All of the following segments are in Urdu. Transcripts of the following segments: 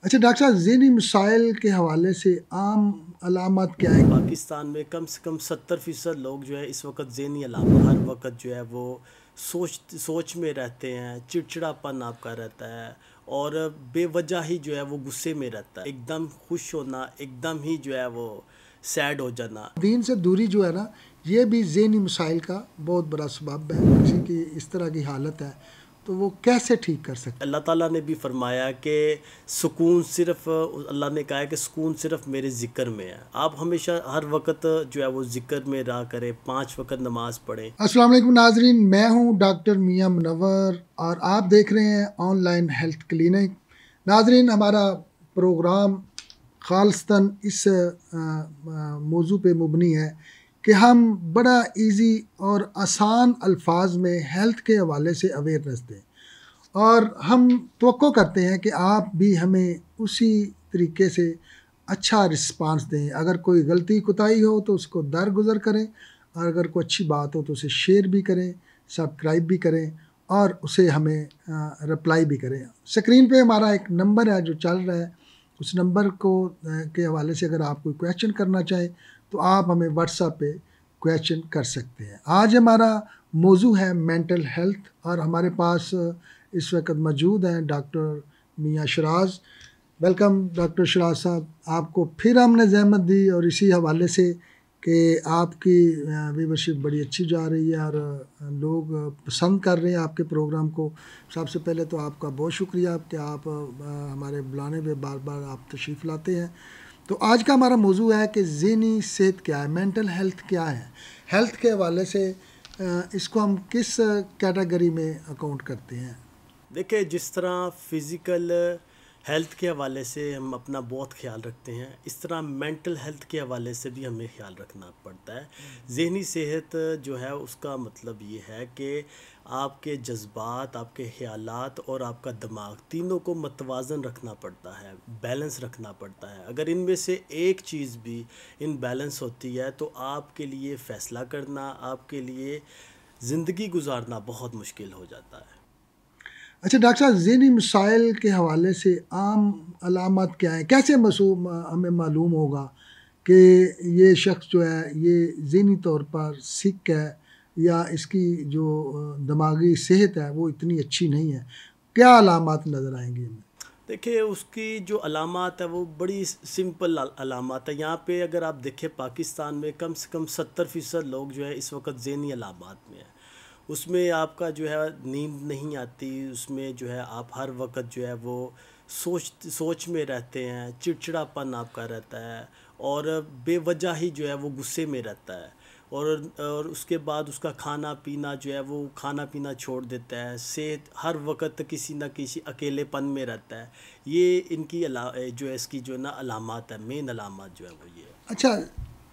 اچھا ڈاکٹر صاحب، ذہنی مسائل کے حوالے سے عام علامات کیا ہیں؟ پاکستان میں کم سے کم 70% لوگ جو ہے اس وقت ذہنی علامات ہر وقت جو ہے وہ سوچ میں رہتے ہیں، چڑچڑاپن آپ کا رہتا ہے، اور بے وجہ ہی جو ہے وہ غصے میں رہتا ہے، ایک دم خوش ہونا، ایک دم ہی جو ہے وہ سیڈ ہو جانا۔ دین سے دوری جو ہے نا، یہ بھی ذہنی مسائل کا بہت بڑا سبب ہے۔ کسی کی اس طرح کی حالت ہے تو وہ کیسے ٹھیک کر سکتے اللہ تعالیٰ نے بھی فرمایا کہ سکون صرف اللہ نے کہا ہے کہ سکون صرف میرے ذکر میں ہے۔ آپ ہمیشہ ہر وقت جو ہے وہ ذکر میں رہا کریں، 5 وقت نماز پڑھیں۔ ہیں؟ السلام علیکم ناظرین، میں ہوں ڈاکٹر میاں منور اور آپ دیکھ رہے ہیں آن لائن ہیلتھ کلینک۔ ناظرین، ہمارا پروگرام خالصتاً اس موضوع پہ مبنی ہے کہ ہم بڑا ایزی اور آسان الفاظ میں ہیلتھ کے حوالے سے اویئرنیس دیں، اور ہم توقع کرتے ہیں کہ آپ بھی ہمیں اسی طریقے سے اچھا رسپانس دیں۔ اگر کوئی غلطی کوتاہی ہو تو اس کو درگزر کریں، اور اگر کوئی اچھی بات ہو تو اسے شیئر بھی کریں، سبسکرائب بھی کریں، اور اسے ہمیں رپلائی بھی کریں۔ سکرین پہ ہمارا ایک نمبر ہے جو چل رہا ہے، اس نمبر کے حوالے سے اگر آپ کوئی کویشچن کرنا چاہیں تو آپ ہمیں واٹس ایپ پہ کویشچن کر سکتے ہیں۔ آج ہمارا موضوع ہے مینٹل ہیلتھ، اور ہمارے پاس اس وقت موجود ہیں ڈاکٹر میاں شراز۔ ویلکم ڈاکٹر شراز صاحب، آپ کو پھر ہم نے زحمت دی، اور اسی حوالے سے کہ آپ کی ویورشپ بڑی اچھی جا رہی ہے اور لوگ پسند کر رہے ہیں آپ کے پروگرام کو۔ سب سے پہلے تو آپ کا بہت شکریہ کہ آپ ہمارے بلانے پہ بار بار آپ تشریف لاتے ہیں۔ تو آج کا ہمارا موضوع ہے کہ ذہنی صحت کیا ہے، مینٹل ہیلتھ کیا ہے۔ ہیلتھ کے حوالے سے اس کو ہم کس کیٹیگری میں اکاؤنٹ کرتے ہیں؟ دیکھیں، جس طرح فزیکل ہیلتھ کے حوالے سے ہم اپنا بہت خیال رکھتے ہیں، اس طرح مینٹل ہیلتھ کے حوالے سے بھی ہمیں خیال رکھنا پڑتا ہے۔ ذہنی صحت جو ہے اس کا مطلب یہ ہے کہ آپ کے جذبات، آپ کے خیالات اور آپ کا دماغ تینوں کو متوازن رکھنا پڑتا ہے، بیلنس رکھنا پڑتا ہے۔ اگر ان میں سے ایک چیز بھی ان بیلنس ہوتی ہے تو آپ کے لیے فیصلہ کرنا، آپ کے لیے زندگی گزارنا بہت مشکل ہو جاتا ہے۔ اچھا ڈاکٹر صاحب، ذہنی مسائل کے حوالے سے عام علامات کیا ہیں؟ کیسے ہمیں معلوم ہوگا کہ یہ شخص جو ہے یہ ذہنی طور پر سک ہے، یا اس کی جو دماغی صحت ہے وہ اتنی اچھی نہیں ہے؟ کیا علامات نظر آئیں گے ہمیں؟ دیکھیں، اس کی جو علامات ہے وہ بڑی سمپل علامات ہے۔ یہاں پہ اگر آپ دیکھیں پاکستان میں کم سے کم 70% لوگ جو ہے اس وقت ذہنی علامات میں ہیں۔ اس میں آپ کا جو ہے نیند نہیں آتی، اس میں جو ہے آپ ہر وقت جو ہے وہ سوچ میں رہتے ہیں، چڑچڑاپن آپ کا رہتا ہے، اور بے وجہ ہی جو ہے وہ غصے میں رہتا ہے، اور اس کے بعد اس کا کھانا پینا جو ہے وہ کھانا پینا چھوڑ دیتا ہے، صحت ہر وقت کسی نہ کسی اکیلے پن میں رہتا ہے۔ یہ ان کی جو ہے اس کی جو ہے نا علامات ہے، مین علامات جو ہے وہ یہ ہے۔ اچھا،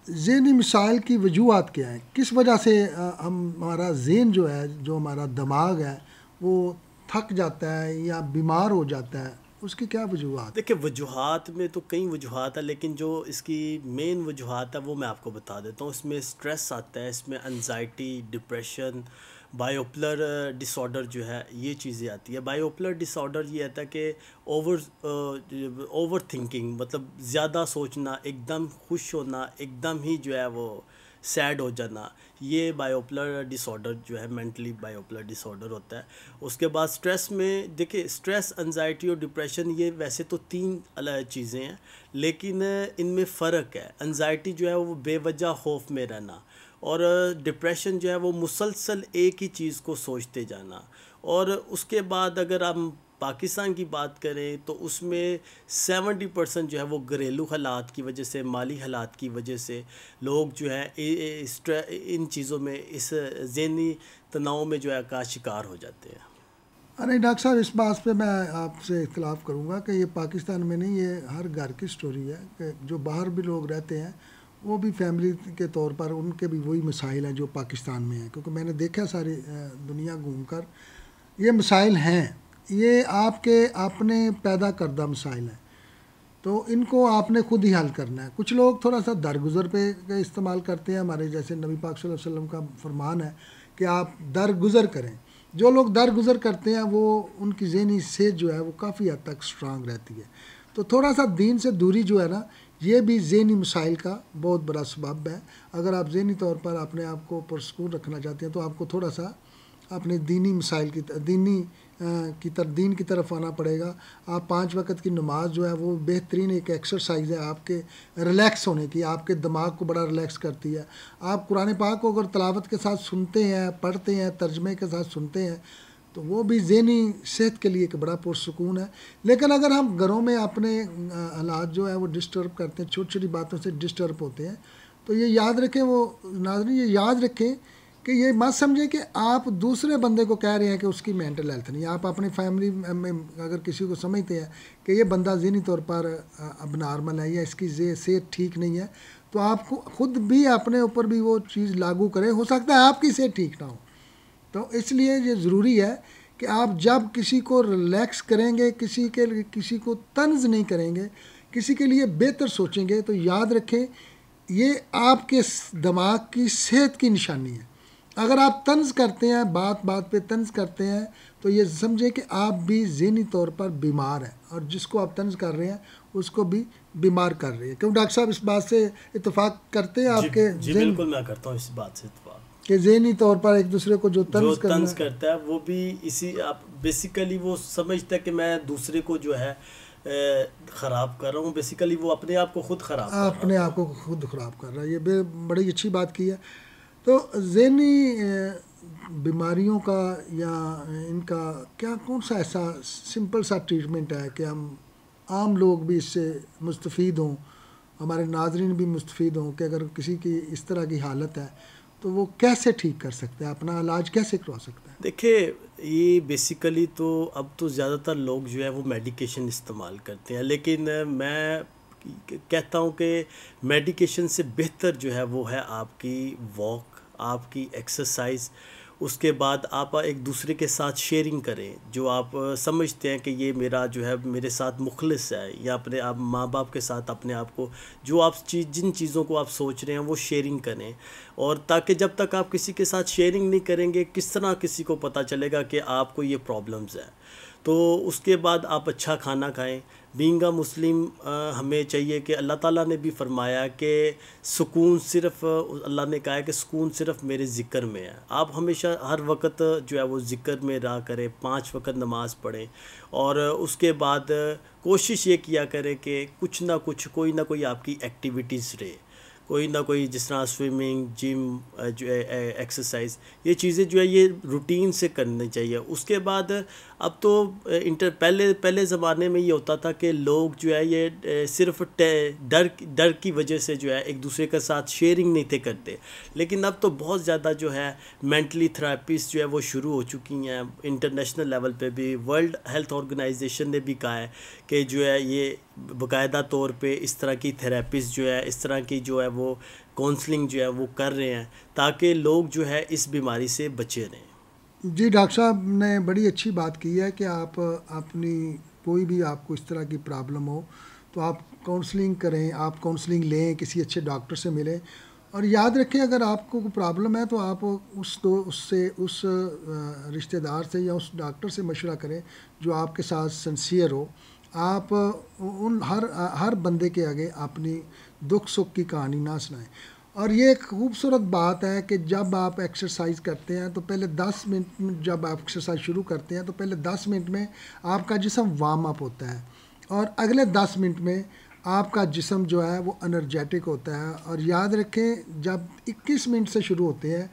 ذہنی مسائل کی وجوہات کیا ہیں؟ کس وجہ سے ہمارا ذہن جو ہے، جو ہمارا دماغ ہے، وہ تھک جاتا ہے یا بیمار ہو جاتا ہے؟ اس کی کیا وجوہات؟ دیکھیں، وجوہات میں تو کئی وجوہات ہیں، لیکن جو اس کی مین وجوہات ہے وہ میں آپ کو بتا دیتا ہوں۔ اس میں سٹریس آتا ہے، اس میں انزائٹی، ڈپریشن، بائیوپولر ڈس آرڈر جو ہے یہ چیزیں آتی ہے۔ بائیوپولر ڈس آرڈر یہ آتا ہے کہ اوور تھنکنگ، مطلب زیادہ سوچنا، ایک دم خوش ہونا، ایک دم ہی جو ہے وہ سیڈ ہو جانا، یہ بائیوپولر ڈس آرڈر جو ہے مینٹلی بائیوپولر ڈس آرڈر ہوتا ہے۔ اس کے بعد سٹریس میں دیکھیں، سٹریس، انزائٹی اور ڈپریشن یہ ویسے تو 3 الگ چیزیں ہیں، لیکن ان میں فرق ہے۔ انزائٹی جو ہے وہ بے وجہ خوف میں رہنا، اور ڈپریشن جو ہے وہ مسلسل ایک ہی چیز کو سوچتے جانا۔ اور اس کے بعد اگر ہم پاکستان کی بات کریں تو اس میں 70% جو ہے وہ گھریلو حالات کی وجہ سے، مالی حالات کی وجہ سے لوگ جو ہے ان چیزوں میں، اس ذہنی تناؤ میں جو ہے کا شکار ہو جاتے ہیں۔ ارے ڈاکٹر صاحب، اس بات پہ میں آپ سے اختلاف کروں گا کہ یہ پاکستان میں نہیں، یہ ہر گھر کی سٹوری ہے کہ جو باہر بھی لوگ رہتے ہیں وہ بھی فیملی کے طور پر ان کے بھی وہی مسائل ہیں جو پاکستان میں ہیں، کیونکہ میں نے دیکھا ساری دنیا گھوم کر، یہ مسائل ہیں، یہ آپ کے اپنے پیدا کردہ مسائل ہیں، تو ان کو آپ نے خود ہی حل کرنا ہے۔ کچھ لوگ تھوڑا سا درگزر پہ استعمال کرتے ہیں، ہمارے جیسے نبی پاک صلی اللہ علیہ وسلم کا فرمان ہے کہ آپ درگزر کریں۔ جو لوگ درگزر کرتے ہیں وہ ان کی ذہنی صحت جو ہے وہ کافی حد تک سٹرانگ رہتی ہے۔ تو تھوڑا سا دین سے دوری جو ہے نا یہ بھی ذہنی مسائل کا بہت بڑا سبب ہے. اگر آپ ذہنی طور پر اپنے آپ کو پرسکون رکھنا چاہتے ہیں تو آپ کو تھوڑا سا اپنے دینی مسائل کی دین کی طرف آنا پڑے گا. آپ 5 وقت کی نماز جو ہے وہ بہترین ایک ایکسرسائز ہے آپ کے ریلیکس ہونے کی, آپ کے دماغ کو بڑا ریلیکس کرتی ہے. آپ قرآن پاک کو اگر تلاوت کے ساتھ سنتے ہیں, پڑھتے ہیں, ترجمے کے ساتھ سنتے ہیں تو وہ بھی ذہنی صحت کے لیے ایک بڑا پرسکون ہے. لیکن اگر ہم گھروں میں اپنے حالات جو ہے وہ ڈسٹرب کرتے ہیں, چھوٹی چھوٹی باتوں سے ڈسٹرب ہوتے ہیں, تو یہ یاد رکھیں, وہ ناظرین یہ یاد رکھیں کہ یہ مت سمجھیں کہ آپ دوسرے بندے کو کہہ رہے ہیں کہ اس کی مینٹل ہیلتھ نہیں. آپ اپنی فیملی میں اگر کسی کو سمجھتے ہیں کہ یہ بندہ ذہنی طور پر اب نارمل ہے یا اس کی صحت ٹھیک نہیں ہے, تو آپ کو خود بھی اپنے اوپر بھی وہ چیز لاگو کریں. ہو سکتا ہے آپ کی صحت ٹھیک نہ ہو, تو اس لیے یہ ضروری ہے کہ آپ جب کسی کو ریلیکس کریں گے, کسی کو طنز نہیں کریں گے, کسی کے لیے بہتر سوچیں گے, تو یاد رکھیں یہ آپ کے دماغ کی صحت کی نشانی ہے. اگر آپ طنز کرتے ہیں, بات بات پہ طنز کرتے ہیں, تو یہ سمجھیں کہ آپ بھی ذہنی طور پر بیمار ہیں, اور جس کو آپ طنز کر رہے ہیں اس کو بھی بیمار کر رہے ہیں. کیوں ڈاکٹر صاحب اس بات سے اتفاق کرتے ہیں آپ کے؟ جی بالکل میں کرتا ہوں اس بات سے اتفاق کہ ذہنی طور پر ایک دوسرے کو جو طنز کرتا ہے وہ بھی اسی آپ بیسیکلی وہ سمجھتا ہے کہ میں دوسرے کو جو ہے خراب کر رہا ہوں, بیسیکلی وہ اپنے آپ کو خود خراب کر رہا ہے. یہ بڑی اچھی بات کی ہے. تو ذہنی بیماریوں کا یا ان کا کیا کون سا ایسا سمپل سا ٹریٹمنٹ ہے کہ ہم عام لوگ بھی اس سے مستفید ہوں, ہمارے ناظرین بھی مستفید ہوں, کہ اگر کسی کی اس طرح کی حالت ہے تو وہ کیسے ٹھیک کر سکتے ہیں, اپنا علاج کیسے کروا سکتے ہیں؟ دیکھیں یہ بیسیکلی تو اب تو زیادہ تر لوگ جو ہے وہ میڈیکیشن استعمال کرتے ہیں, لیکن میں کہتا ہوں کہ میڈیکیشن سے بہتر جو ہے وہ ہے آپ کی واک, آپ کی ایکسرسائز. اس کے بعد آپ ایک دوسرے کے ساتھ شیئرنگ کریں, جو آپ سمجھتے ہیں کہ یہ میرا جو ہے میرے ساتھ مخلص ہے, یا اپنے آپ ماں باپ کے ساتھ اپنے آپ کو جو آپ جن چیزوں کو آپ سوچ رہے ہیں وہ شیئرنگ کریں. اور تاکہ جب تک آپ کسی کے ساتھ شیئرنگ نہیں کریں گے کس طرح کسی کو پتہ چلے گا کہ آپ کو یہ پرابلمز ہیں. تو اس کے بعد آپ اچھا کھانا کھائیں. بینگ اے مسلم ہمیں چاہیے کہ اللہ تعالیٰ نے بھی فرمایا کہ سکون صرف, اللہ نے کہا ہے کہ سکون صرف میرے ذکر میں ہے. آپ ہمیشہ ہر وقت جو ہے وہ ذکر میں رہا کریں, 5 وقت نماز پڑھیں, اور اس کے بعد کوشش یہ کیا کریں کہ کچھ نہ کچھ کوئی نہ کوئی آپ کی ایکٹیویٹیز رہے, کوئی نہ کوئی, جس طرح سوئمنگ, جم, جو ہے ایکسرسائز, یہ چیزیں جو ہے یہ روٹین سے کرنی چاہیے. اس کے بعد اب تو پہلے زمانے میں یہ ہوتا تھا کہ لوگ جو ہے یہ صرف ڈر کی وجہ سے جو ہے ایک دوسرے کے ساتھ شیئرنگ نہیں تھے کرتے, لیکن اب تو بہت زیادہ جو ہے مینٹلی تھراپیز جو ہے وہ شروع ہو چکی ہیں. انٹرنیشنل لیول پہ بھی ورلڈ ہیلتھ آرگنائزیشن نے بھی کہا ہے کہ جو ہے یہ باقاعدہ طور پہ اس طرح کی تھراپیز جو ہے, اس طرح کی جو ہے وہ کونسلنگ جو ہے وہ کر رہے ہیں تاکہ لوگ جو ہے اس بیماری سے بچے رہیں. جی ڈاکٹر صاحب نے بڑی اچھی بات کی ہے کہ آپ اپنی کوئی بھی آپ کو اس طرح کی پرابلم ہو تو آپ کونسلنگ کریں, آپ کونسلنگ لیں, کسی اچھے ڈاکٹر سے ملیں. اور یاد رکھیں اگر آپ کو کوئی پرابلم ہے تو آپ اس رشتہ دار سے یا اس ڈاکٹر سے مشورہ کریں جو آپ کے ساتھ سنسیئر ہو. آپ ہر بندے کے آگے اپنی دکھ سکھ کی کہانی نہ سنائیں. اور یہ ایک خوبصورت بات ہے کہ جب آپ ایکسرسائز کرتے ہیں تو پہلے 10 منٹ, جب آپ ایکسرسائز شروع کرتے ہیں تو پہلے 10 منٹ میں آپ کا جسم وارم اپ ہوتا ہے, اور اگلے 10 منٹ میں آپ کا جسم جو ہے وہ انرجیٹک ہوتا ہے. اور یاد رکھیں جب 21 منٹ سے شروع ہوتے ہیں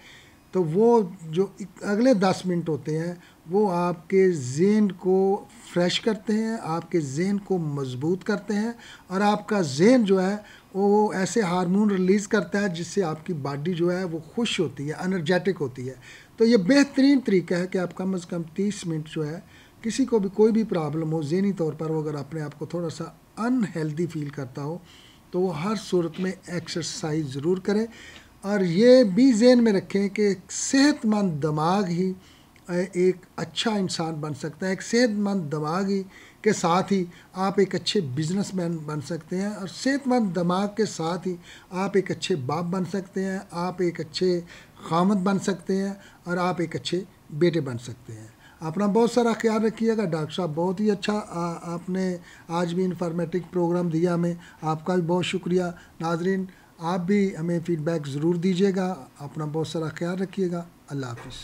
تو وہ جو اگلے 10 منٹ ہوتے ہیں وہ آپ کے ذہن کو فریش کرتے ہیں, آپ کے ذہن کو مضبوط کرتے ہیں, اور آپ کا ذہن جو ہے وہ ایسے ہارمون ریلیز کرتا ہے جس سے آپ کی باڈی جو ہے وہ خوش ہوتی ہے, انرجیٹک ہوتی ہے. تو یہ بہترین طریقہ ہے کہ آپ کم از کم 30 منٹ جو ہے, کسی کو بھی کوئی بھی پرابلم ہو ذہنی طور پر, وہ اگر اپنے آپ کو تھوڑا سا ان ہیلدی فیل کرتا ہو تو وہ ہر صورت میں ایکسرسائز ضرور کرے. اور یہ بھی ذہن میں رکھیں کہ صحت مند دماغ ہی ایک اچھا انسان بن سکتا ہے. ایک صحت مند دماغ ہی کے ساتھ ہی آپ ایک اچھے بزنس مین بن سکتے ہیں, اور صحت مند دماغ کے ساتھ ہی آپ ایک اچھے باپ بن سکتے ہیں, آپ ایک اچھے خامد بن سکتے ہیں, اور آپ ایک اچھے بیٹے بن سکتے ہیں. اپنا بہت سارا خیال رکھیے گا. ڈاکٹر صاحب بہت ہی اچھا آپ نے آج بھی انفارمیٹک پروگرام دیا ہمیں, آپ کا بھی بہت شکریہ. ناظرین آپ بھی ہمیں فیڈ بیک ضرور دیجیے گا. اپنا بہت سارا خیال رکھیے گا. اللہ حافظ.